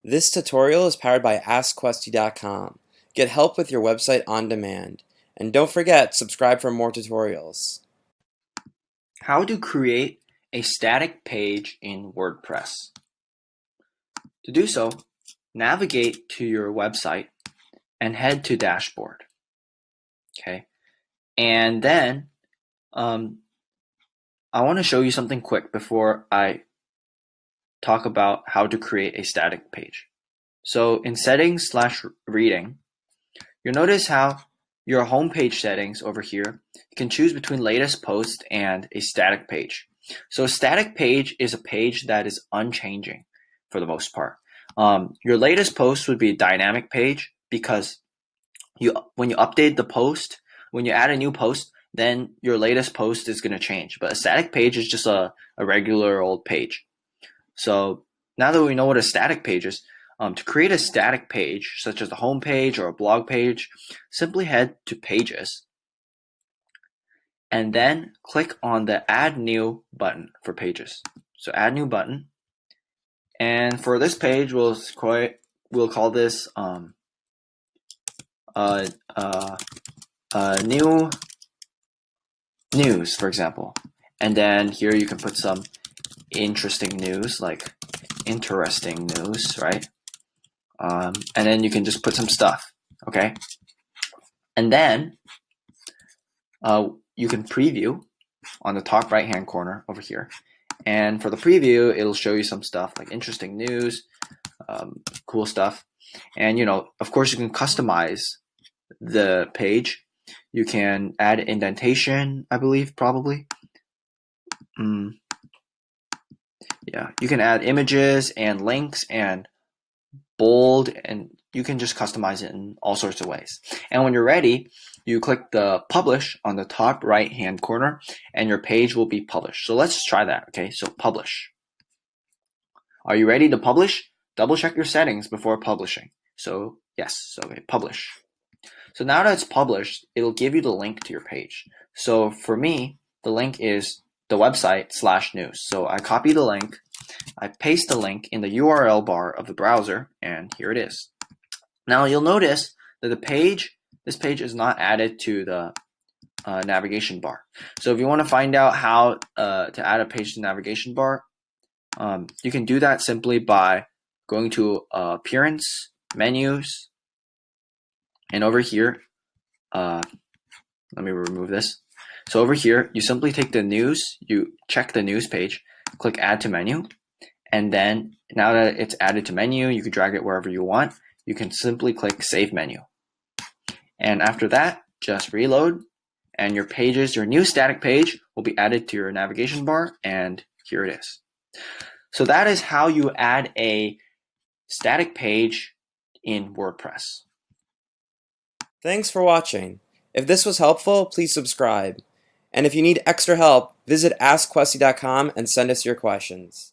This tutorial is powered by AskQuesty.com. Get help with your website on demand. And don't forget, subscribe for more tutorials. How to create a static page in WordPress. To do so, navigate to your website and head to Dashboard. Okay, and then I want to show you something quick before I talk about how to create a static page. So in Settings/Reading, you'll notice how your homepage settings over here, you can choose between latest post and a static page. So a static page is a page that is unchanging for the most part. Your latest post would be a dynamic page because when you update the post, when you add a new post, then your latest post is going to change. But a static page is just a regular old page. So now that we know what a static page is, to create a static page, such as a home page or a blog page, simply head to Pages and then click on the Add New button for Pages. So Add New button. And for this page, we'll call this new news, for example. And then here you can put some interesting news, like interesting news, right? And then you can just put some stuff, okay? And then you can preview on the top right-hand corner over here. And for the preview, it'll show you some stuff like interesting news, cool stuff. And, of course, you can customize the page. You can add indentation, I believe, probably. Yeah, you can add images and links and bold, and you can just customize it in all sorts of ways. And when you're ready, you click the publish on the top right hand corner and your page will be published. So let's try that. Okay, so publish. Are you ready to publish? Double check your settings before publishing. So yes, okay, publish. So now that it's published, it'll give you the link to your page. So for me, the link is the website/news. So I copy the link, I paste the link in the URL bar of the browser, and here it is. Now you'll notice that this page is not added to the navigation bar. So if you want to find out how to add a page to the navigation bar, you can do that simply by going to Appearance, Menus, and over here, let me remove this. So over here, you simply take the news, you check the news page, click Add to Menu, and then now that it's added to menu, you can drag it wherever you want. You can simply click Save Menu. And after that, just reload, and your new static page will be added to your navigation bar, and here it is. So that is how you add a static page in WordPress. Thanks for watching. If this was helpful, please subscribe. And if you need extra help, visit AskQuesty.com and send us your questions.